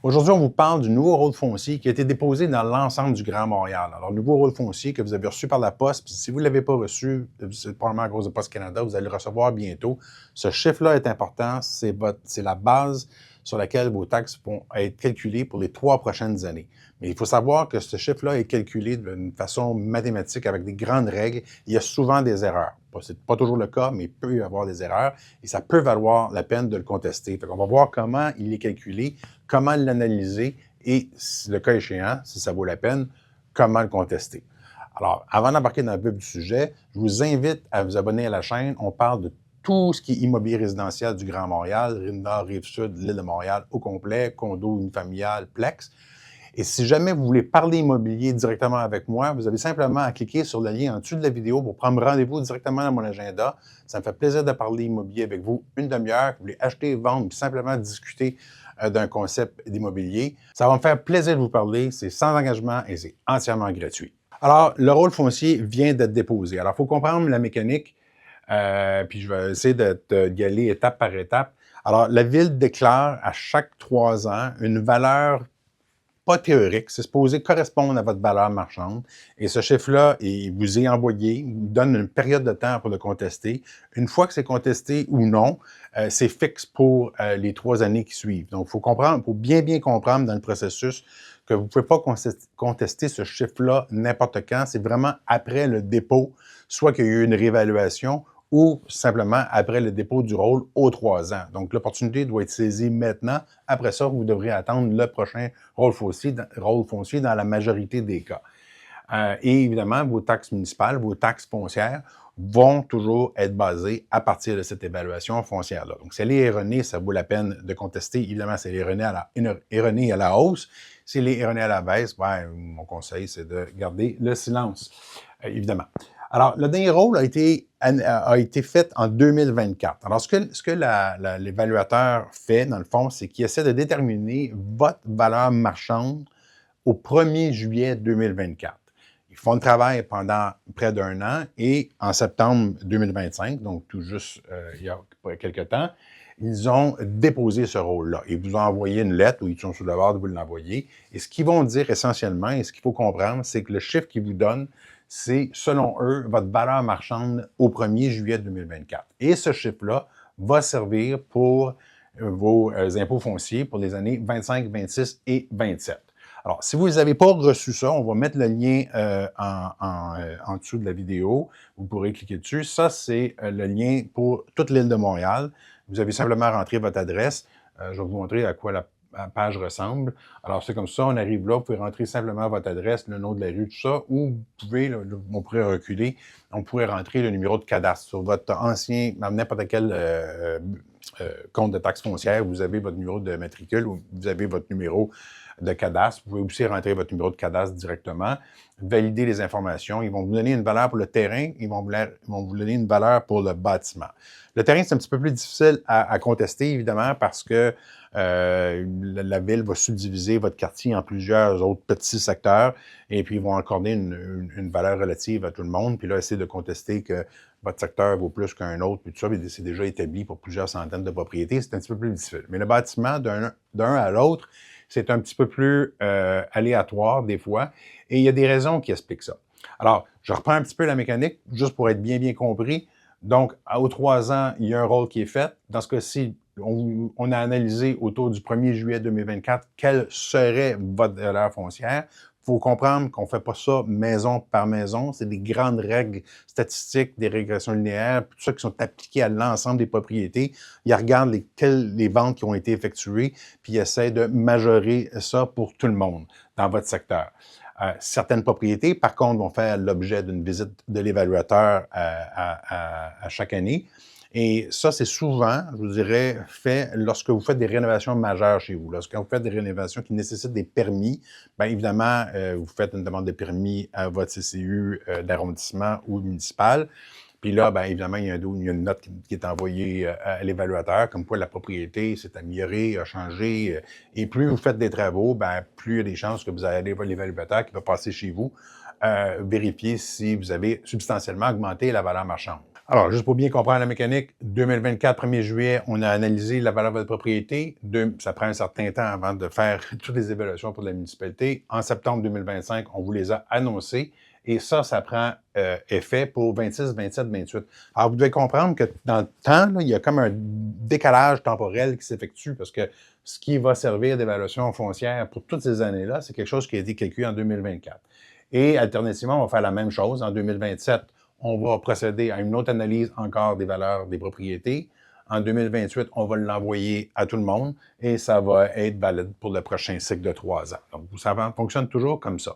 Aujourd'hui, on vous parle du nouveau rôle foncier qui a été déposé dans l'ensemble du Grand Montréal. Alors, le nouveau rôle foncier que vous avez reçu par la Poste, puis si vous ne l'avez pas reçu, c'est probablement à cause de Poste Canada, vous allez le recevoir bientôt. Ce chiffre-là est important, c'est la base sur laquelle vos taxes vont être calculées pour les 3 prochaines années. Mais il faut savoir que ce chiffre-là est calculé d'une façon mathématique avec des grandes règles. Il y a souvent des erreurs. Ce n'est pas toujours le cas, mais il peut y avoir des erreurs et ça peut valoir la peine de le contester. On va voir comment il est calculé, comment l'analyser et, le cas échéant, si ça vaut la peine, comment le contester. Alors, avant d'embarquer dans le vif du sujet, je vous invite à vous abonner à la chaîne. On parle de tout ce qui est immobilier résidentiel du Grand Montréal, Rive-Nord, Rive-Sud, l'île de Montréal au complet, condo, unifamilial, plex. Et si jamais vous voulez parler immobilier directement avec moi, vous avez simplement à cliquer sur le lien en dessous de la vidéo pour prendre rendez-vous directement dans mon agenda. Ça me fait plaisir de parler immobilier avec vous une demi-heure. Vous voulez acheter, vendre ou simplement discuter d'un concept d'immobilier. Ça va me faire plaisir de vous parler. C'est sans engagement et c'est entièrement gratuit. Alors, le rôle foncier vient d'être déposé. Alors, il faut comprendre la mécanique. Puis je vais essayer d'y aller étape par étape. Alors, la Ville déclare à chaque 3 ans une valeur pas théorique, c'est supposé correspondre à votre valeur marchande. Et ce chiffre-là, il vous est envoyé, il vous donne une période de temps pour le contester. Une fois que c'est contesté ou non, c'est fixe pour les 3 années qui suivent. Donc, il faut comprendre, faut bien comprendre dans le processus que vous ne pouvez pas contester ce chiffre-là n'importe quand. C'est vraiment après le dépôt, soit qu'il y a eu une réévaluation ou simplement après le dépôt du rôle aux 3 ans. Donc, l'opportunité doit être saisie maintenant. Après ça, vous devrez attendre le prochain rôle foncier dans la majorité des cas. Et évidemment, vos taxes municipales, vos taxes foncières vont toujours être basées à partir de cette évaluation foncière-là. Donc, si elle est erronée, ça vaut la peine de contester. Évidemment, si elle est erronée à la hausse. Si elle est erronée à la baisse, mon conseil, c'est de garder le silence, évidemment. Alors, le dernier rôle a été fait en 2024. Alors, ce que l'évaluateur fait, dans le fond, c'est qu'il essaie de déterminer votre valeur marchande au 1er juillet 2024. Ils font le travail pendant près d'1 an et en septembre 2025, donc tout juste il y a quelques temps, ils ont déposé ce rôle-là. Ils vous ont envoyé une lettre où ils sont sous le devoir de vous l'envoyer. Et ce qu'ils vont dire essentiellement, et ce qu'il faut comprendre, c'est que le chiffre qu'ils vous donnent, c'est, selon eux, votre valeur marchande au 1er juillet 2024. Et ce chiffre-là va servir pour vos impôts fonciers pour les années 25, 26 et 27. Alors, si vous n'avez pas reçu ça, on va mettre le lien en dessous de la vidéo. Vous pourrez cliquer dessus. Ça, c'est le lien pour toute l'île de Montréal. Vous avez simplement rentré votre adresse. Je vais vous montrer à quoi la page ressemble. Alors, c'est comme ça, on arrive là, vous pouvez rentrer simplement votre adresse, le nom de la rue, tout ça, ou vous pouvez, là, on pourrait reculer, on pourrait rentrer le numéro de cadastre sur votre ancien, n'importe quel compte de taxe foncière, vous avez votre numéro de matricule ou vous avez votre numéro de cadastre. Vous pouvez aussi rentrer votre numéro de cadastre directement, valider les informations. Ils vont vous donner une valeur pour le terrain, ils vont vous donner une valeur pour le bâtiment. Le terrain, c'est un petit peu plus difficile à contester, évidemment, parce que la ville va subdiviser votre quartier en plusieurs autres petits secteurs et puis ils vont accorder une valeur relative à tout le monde. Puis là, essayer de contester que votre secteur vaut plus qu'un autre, puis tout ça, c'est déjà établi pour plusieurs centaines de propriétés. C'est un petit peu plus difficile. Mais le bâtiment, d'un à l'autre, c'est un petit peu plus aléatoire des fois. Et il y a des raisons qui expliquent ça. Alors, je reprends un petit peu la mécanique, juste pour être bien compris. Donc, aux 3 ans, il y a un rôle qui est fait. Dans ce cas-ci, on a analysé autour du 1er juillet 2024 quelle serait votre valeur foncière. Il faut comprendre qu'on ne fait pas ça maison par maison. C'est des grandes règles statistiques, des régressions linéaires, tout ça qui sont appliquées à l'ensemble des propriétés. Ils regardent les ventes qui ont été effectuées, puis ils essaient de majorer ça pour tout le monde dans votre secteur. Certaines propriétés, par contre, vont faire l'objet d'une visite de l'évaluateur à chaque année. Et ça, c'est souvent, je vous dirais, fait lorsque vous faites des rénovations majeures chez vous. Lorsque vous faites des rénovations qui nécessitent des permis, bien évidemment, vous faites une demande de permis à votre CCU d'arrondissement ou municipal. Puis là, bien évidemment, il y a une note qui est envoyée à l'évaluateur, comme quoi la propriété s'est améliorée, a changé. Et plus vous faites des travaux, bien, plus il y a des chances que vous allez voir l'évaluateur qui va passer chez vous, vérifier si vous avez substantiellement augmenté la valeur marchande. Alors, juste pour bien comprendre la mécanique, 2024, 1er juillet, on a analysé la valeur de votre propriété. Ça prend un certain temps avant de faire toutes les évaluations pour la municipalité. En septembre 2025, on vous les a annoncées. Et ça prend effet pour 26, 27, 28. Alors, vous devez comprendre que dans le temps, là, il y a comme un décalage temporel qui s'effectue parce que ce qui va servir d'évaluation foncière pour toutes ces années-là, c'est quelque chose qui a été calculé en 2024. Et alternativement, on va faire la même chose en 2027. On va procéder à une autre analyse encore des valeurs des propriétés. En 2028, on va l'envoyer à tout le monde et ça va être valide pour le prochain cycle de 3 ans. Donc, ça fonctionne toujours comme ça.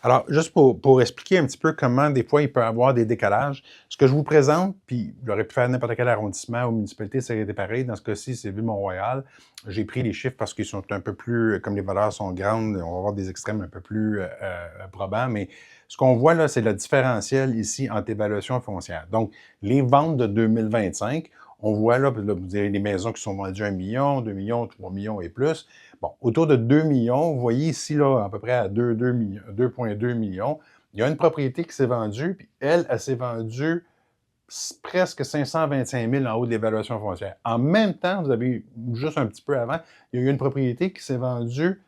Alors, juste pour expliquer un petit peu comment des fois il peut y avoir des décalages, ce que je vous présente, puis j'aurais pu faire n'importe quel arrondissement ou municipalité, ça aurait été pareil. Dans ce cas-ci, c'est Ville-Mont-Royal. J'ai pris les chiffres parce qu'ils sont un peu plus, comme les valeurs sont grandes, on va avoir des extrêmes un peu plus probants, mais ce qu'on voit là, c'est le différentiel ici entre évaluation foncière. Donc, les ventes de 2025, on voit là, vous avez des maisons qui sont vendues 1 million, 2 millions, 3 millions et plus. Bon, autour de 2 millions, vous voyez ici, là, à peu près à 2,2 millions, il y a une propriété qui s'est vendue, puis elle s'est vendue presque 525 000 en haut de l'évaluation foncière. En même temps, vous avez, juste un petit peu avant, il y a eu une propriété qui s'est vendue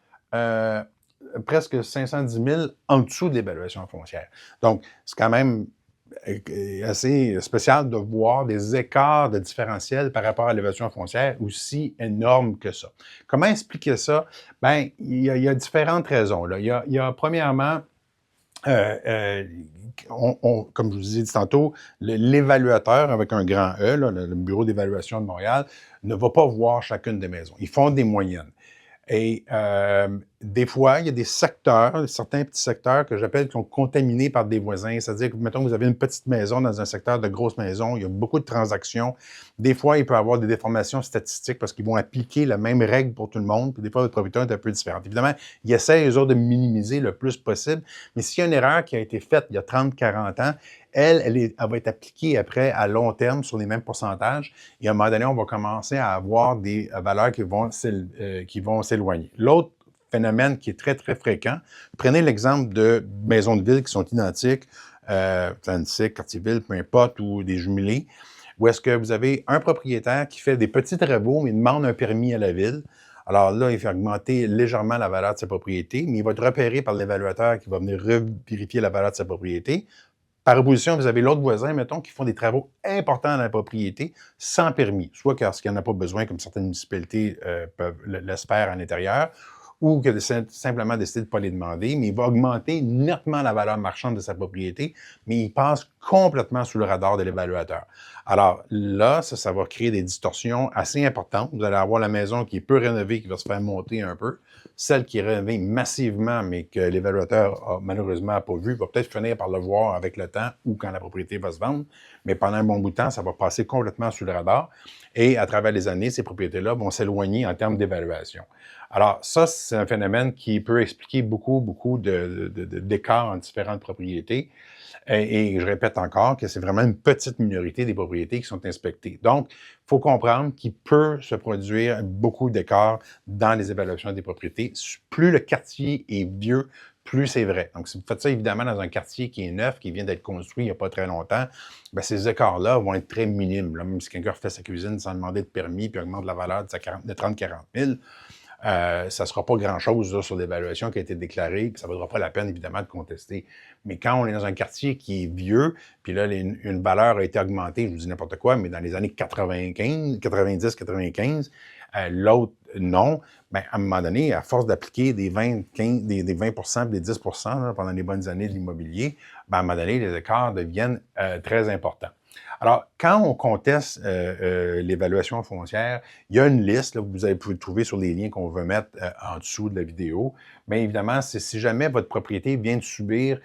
presque 510 000 en dessous de l'évaluation foncière. Donc, c'est quand même assez spécial de voir des écarts de différentiel par rapport à l'évaluation foncière aussi énormes que ça. Comment expliquer ça? Bien, il y a différentes raisons. Là. Il y a premièrement, comme je vous ai dit tantôt, l'évaluateur avec un grand E, là, le bureau d'évaluation de Montréal, ne va pas voir chacune des maisons. Ils font des moyennes. Et des fois, il y a des secteurs, certains petits secteurs que j'appelle qui sont contaminés par des voisins. C'est-à-dire que, mettons, vous avez une petite maison dans un secteur de grosse maison, il y a beaucoup de transactions. Des fois, il peut y avoir des déformations statistiques parce qu'ils vont appliquer la même règle pour tout le monde, puis des fois, votre propriété est un peu différente. Évidemment, ils essaient, eux autres, de minimiser le plus possible, mais s'il y a une erreur qui a été faite il y a 30, 40 ans, elle va être appliquée après à long terme sur les mêmes pourcentages. Et à un moment donné, on va commencer à avoir des valeurs qui vont s'éloigner. L'autre phénomène qui est très, très fréquent, prenez l'exemple de maisons de ville qui sont identiques, Atlantique, Quartier-Ville, peu importe, ou des jumelés, où est-ce que vous avez un propriétaire qui fait des petits travaux, mais demande un permis à la ville. Alors là, il fait augmenter légèrement la valeur de sa propriété, mais il va être repéré par l'évaluateur qui va venir vérifier la valeur de sa propriété. Par opposition, vous avez l'autre voisin, mettons, qui font des travaux importants dans la propriété sans permis, soit parce qu'il n'y en a pas besoin, comme certaines municipalités peuvent l'espèrent à l'intérieur, ou qu'il a simplement décidé de ne pas les demander, mais il va augmenter nettement la valeur marchande de sa propriété, mais il passe complètement sous le radar de l'évaluateur. Alors là, ça va créer des distorsions assez importantes. Vous allez avoir la maison qui est peu rénovée, qui va se faire monter un peu. Celle qui est rénovée massivement, mais que l'évaluateur a malheureusement pas vu, va peut-être finir par le voir avec le temps ou quand la propriété va se vendre, mais pendant un bon bout de temps, ça va passer complètement sous le radar. Et à travers les années, ces propriétés-là vont s'éloigner en termes d'évaluation. Alors, ça, c'est un phénomène qui peut expliquer beaucoup d'écarts entre différentes propriétés. Et je répète encore que c'est vraiment une petite minorité des propriétés qui sont inspectées. Donc, il faut comprendre qu'il peut se produire beaucoup d'écarts dans les évaluations des propriétés. Plus le quartier est vieux, plus c'est vrai. Donc, si vous faites ça évidemment dans un quartier qui est neuf, qui vient d'être construit il n'y a pas très longtemps, bien, ces écarts-là vont être très minimes. Là, même si quelqu'un refait sa cuisine sans demander de permis puis augmente la valeur de 30-40 000, ça ne sera pas grand-chose sur l'évaluation qui a été déclarée, puis ça ne vaudra pas la peine, évidemment, de contester. Mais quand on est dans un quartier qui est vieux, puis là, une valeur a été augmentée, je vous dis n'importe quoi, mais dans les années 90-95, l'autre non, bien, à un moment donné, à force d'appliquer des 20, 15, des 20 des 10 là, pendant les bonnes années de l'immobilier, bien, à un moment donné, les écarts deviennent très importants. Alors, quand on conteste l'évaluation foncière, il y a une liste, là, vous pouvez le trouver sur les liens qu'on va mettre en dessous de la vidéo. Bien évidemment, c'est si jamais votre propriété vient de subir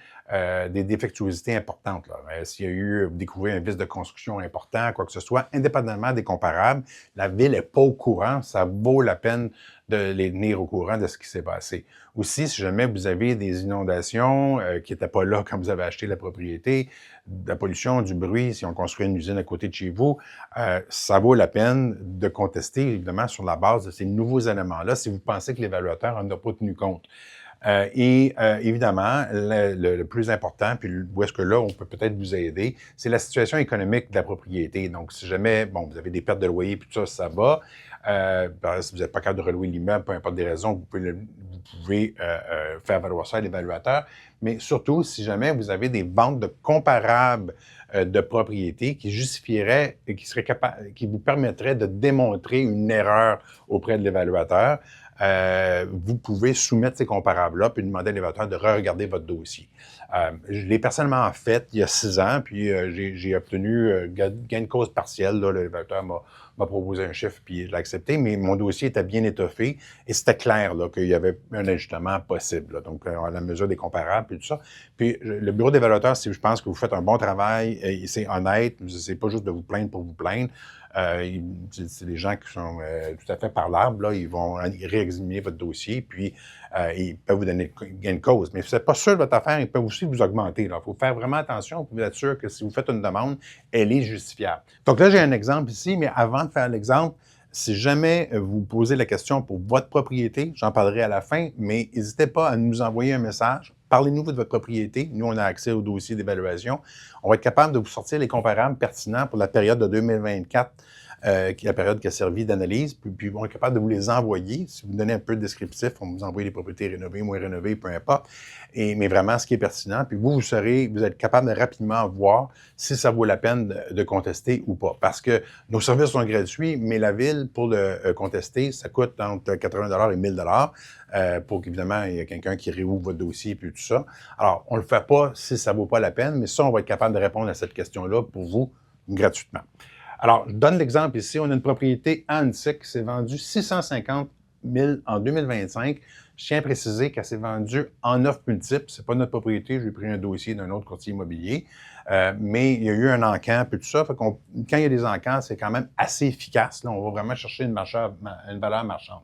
des défectuosités importantes, s'il y a eu, vous découvrez un vice de construction important, quoi que ce soit, indépendamment des comparables, la ville n'est pas au courant, ça vaut la peine de les tenir au courant de ce qui s'est passé. Aussi, si jamais vous avez des inondations qui n'étaient pas là quand vous avez acheté la propriété, de la pollution, du bruit, si on construit une usine à côté de chez vous, ça vaut la peine de contester, évidemment, sur la base de ces nouveaux éléments-là, si vous pensez que l'évaluateur n'en a pas tenu compte. Évidemment, le plus important, puis où est-ce que là, on peut peut-être vous aider, c'est la situation économique de la propriété. Donc, si jamais, bon, vous avez des pertes de loyer, puis tout ça, ça va. Si vous n'êtes pas capable de relouer l'immeuble, peu importe des raisons, vous pouvez faire valoir ça à l'évaluateur. Mais surtout, si jamais vous avez des ventes de comparables de propriétés qui justifieraient et qui vous permettraient de démontrer une erreur auprès de l'évaluateur, vous pouvez soumettre ces comparables-là puis demander à l'évaluateur de re-regarder votre dossier. Je l'ai personnellement fait il y a 6 ans, puis j'ai obtenu gain de cause partiel. L'évaluateur m'a proposé un chiffre, puis je l'ai accepté, mais mon dossier était bien étoffé et c'était clair qu'il y avait un ajustement possible. Donc, à la mesure des comparables, puis tout ça. Puis, le bureau d'évaluateur, si je pense que vous faites un bon travail, et c'est honnête, c'est pas juste de vous plaindre pour vous plaindre. C'est des gens qui sont tout à fait parlables. Là, ils vont réexaminer votre dossier, puis ils peuvent vous donner gain de cause. Mais si vous n'êtes pas sûr de votre affaire, ils peuvent aussi vous augmenter. Il faut faire vraiment attention pour être sûr que si vous faites une demande, elle est justifiable. Donc là, j'ai un exemple ici, mais avant de faire l'exemple, si jamais vous posez la question pour votre propriété, j'en parlerai à la fin, mais n'hésitez pas à nous envoyer un message. Parlez-nous de votre propriété. Nous, on a accès au dossier d'évaluation. On va être capable de vous sortir les comparables pertinents pour la période de 2024, qui est la période qui a servi d'analyse. Puis on est capable de vous les envoyer. Si vous donnez un peu de descriptif, on vous envoie les propriétés rénovées, moins rénovées, peu importe. Mais vraiment, ce qui est pertinent. Puis vous êtes capable de rapidement voir si ça vaut la peine de contester ou pas. Parce que nos services sont gratuits, mais la ville, pour le contester, ça coûte entre 80 et 1000 pour qu'évidemment, il y ait quelqu'un qui réouvre votre dossier et tout ça. Alors, on ne le fait pas si ça ne vaut pas la peine, mais ça, on va être capable de répondre à cette question-là pour vous gratuitement. Alors, je donne l'exemple ici. On a une propriété à Annecy qui s'est vendue 650 000 en 2025. Je tiens à préciser qu'elle s'est vendue en offre multiple. Ce n'est pas notre propriété. J'ai pris un dossier d'un autre courtier immobilier. Mais il y a eu un encan et tout ça. Fait quand il y a des encans, c'est quand même assez efficace. Là, on va vraiment chercher une valeur marchande.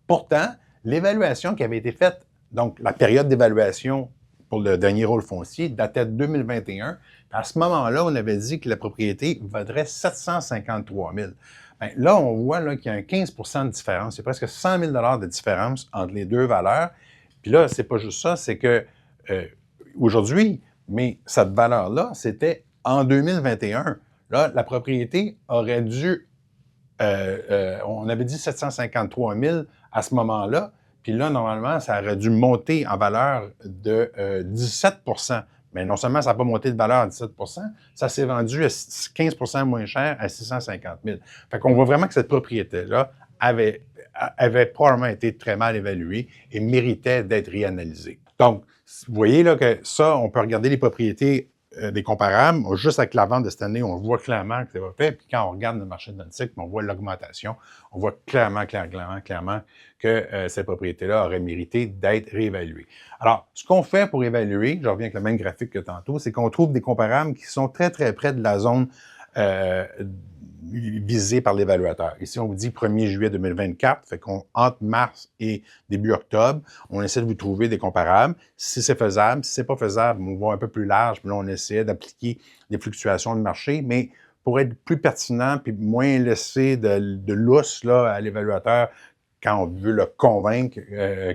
Pourtant, l'évaluation qui avait été faite, donc la période d'évaluation pour le dernier rôle foncier, datait de 2021. À ce moment-là, on avait dit que la propriété vaudrait 753 000. Bien, là, on voit là, qu'il y a un 15 de différence. C'est presque 100 000 de différence entre les deux valeurs. Puis là, c'est pas juste ça, c'est que aujourd'hui, mais cette valeur-là, c'était en 2021. Là, la propriété aurait dû, on avait dit 753 000 à ce moment-là. Puis là, normalement, ça aurait dû monter en valeur de 17 Mais non seulement ça n'a pas monté de valeur à 17 ça s'est vendu à 15 moins cher à 650 000. Fait qu'on voit vraiment que cette propriété-là avait probablement été très mal évaluée et méritait d'être réanalysée. Donc, vous voyez là que ça, on peut regarder les propriétés des comparables. Juste avec la vente de cette année, on voit clairement que c'est pas fait. Puis quand on regarde le marché de Nantic, on voit l'augmentation. On voit clairement que cette propriété-là aurait mérité d'être réévaluée. Alors, ce qu'on fait pour évaluer, je reviens avec le même graphique que tantôt, c'est qu'on trouve des comparables qui sont très, très près de la zone visée par l'évaluateur. Ici, on vous dit 1er juillet 2024, fait qu'on entre mars et début octobre, on essaie de vous trouver des comparables. Si c'est faisable, si c'est pas faisable, on va un peu plus large, puis là, on essaie d'appliquer des fluctuations de marché, mais pour être plus pertinent puis moins laisser de lousse là, à l'évaluateur quand on veut le convaincre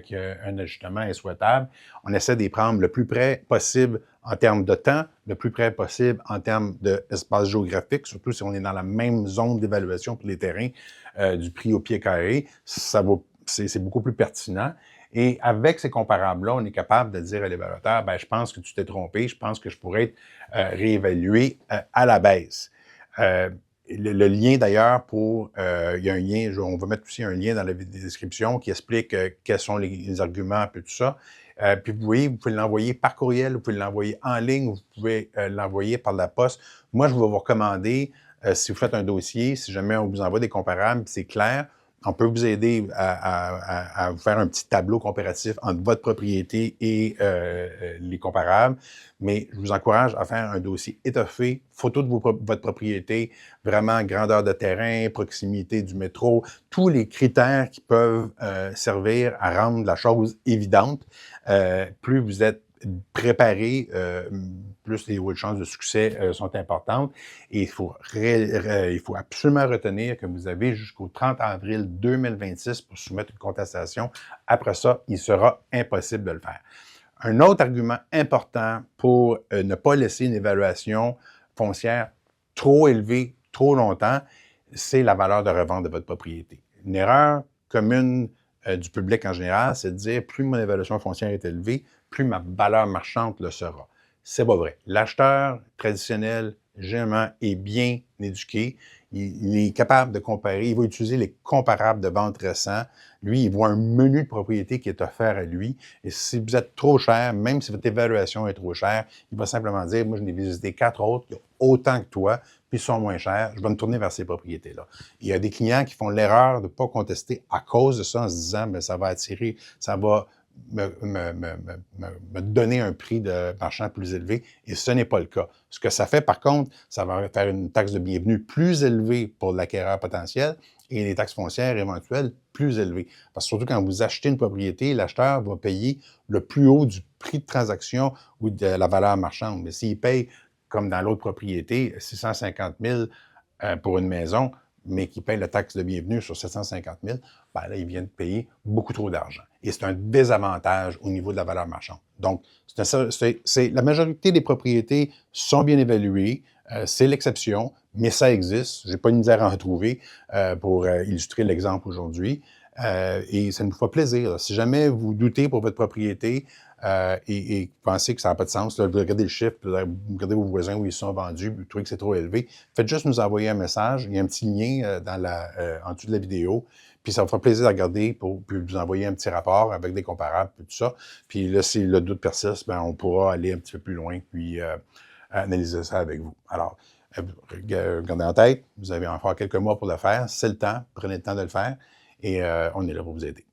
qu'un ajustement est souhaitable, on essaie d'y prendre le plus près possible en termes de temps, le plus près possible en termes d'espace géographique, surtout si on est dans la même zone d'évaluation pour les terrains du prix au pied carré, c'est beaucoup plus pertinent. Et avec ces comparables-là, on est capable de dire à l'évaluateur, je pense que tu t'es trompé, je pense que je pourrais être réévalué à la baisse. Le lien d'ailleurs il y a un lien, on va mettre aussi un lien dans la description qui explique quels sont les arguments et tout ça. Puis vous voyez, vous pouvez l'envoyer par courriel, vous pouvez l'envoyer en ligne, vous pouvez l'envoyer par la poste. Moi, je vais vous recommander, si vous faites un dossier, si jamais on vous envoie des comparables, c'est clair, on peut vous aider à vous faire un petit tableau comparatif entre votre propriété et les comparables, mais je vous encourage à faire un dossier étoffé, photo de votre propriété, vraiment grandeur de terrain, proximité du métro, tous les critères qui peuvent servir à rendre la chose évidente. Plus vous êtes préparer, plus les chances de succès sont importantes. Et il faut absolument retenir que vous avez jusqu'au 30 avril 2026 pour soumettre une contestation. Après ça, il sera impossible de le faire. Un autre argument important pour ne pas laisser une évaluation foncière trop élevée trop longtemps, c'est la valeur de revente de votre propriété. Une erreur commune du public en général, c'est de dire plus mon évaluation foncière est élevée, plus ma valeur marchande le sera. C'est pas vrai. L'acheteur traditionnel, généralement, est bien éduqué. Il est capable de comparer. Il va utiliser les comparables de vente récents. Lui, il voit un menu de propriété qui est offert à lui. Et si vous êtes trop cher, même si votre évaluation est trop chère, il va simplement dire, moi, je n'ai visité 4 autres qui ont autant que toi, puis ils sont moins chers, je vais me tourner vers ces propriétés-là. Il y a des clients qui font l'erreur de ne pas contester à cause de ça, en se disant, bien, ça va attirer, ça va me donner un prix de marchand plus élevé, et ce n'est pas le cas. Ce que ça fait, par contre, ça va faire une taxe de bienvenue plus élevée pour l'acquéreur potentiel et les taxes foncières éventuelles plus élevées. Parce que surtout quand vous achetez une propriété, l'acheteur va payer le plus haut du prix de transaction ou de la valeur marchande. Mais s'il paye, comme dans l'autre propriété, 650 000 pour une maison, mais qui paye la taxe de bienvenue sur 750 000, ben là, ils viennent payer beaucoup trop d'argent. Et c'est un désavantage au niveau de la valeur marchande. Donc, la majorité des propriétés sont bien évaluées, c'est l'exception, mais ça existe. Je n'ai pas une misère à en trouver pour illustrer l'exemple aujourd'hui. Et ça nous fait plaisir. Si jamais vous doutez pour votre propriété et pensez que ça n'a pas de sens, là, vous regardez le chiffre, vous regardez vos voisins où ils sont vendus, vous trouvez que c'est trop élevé, faites juste nous envoyer un message. Il y a un petit lien en dessous de la vidéo. Puis ça vous fera plaisir de regarder puis vous envoyer un petit rapport avec des comparables et tout ça. Puis là, si le doute persiste, ben, on pourra aller un petit peu plus loin puis analyser ça avec vous. Alors, gardez en tête, vous avez encore quelques mois pour le faire. C'est le temps, prenez le temps de le faire et on est là pour vous aider.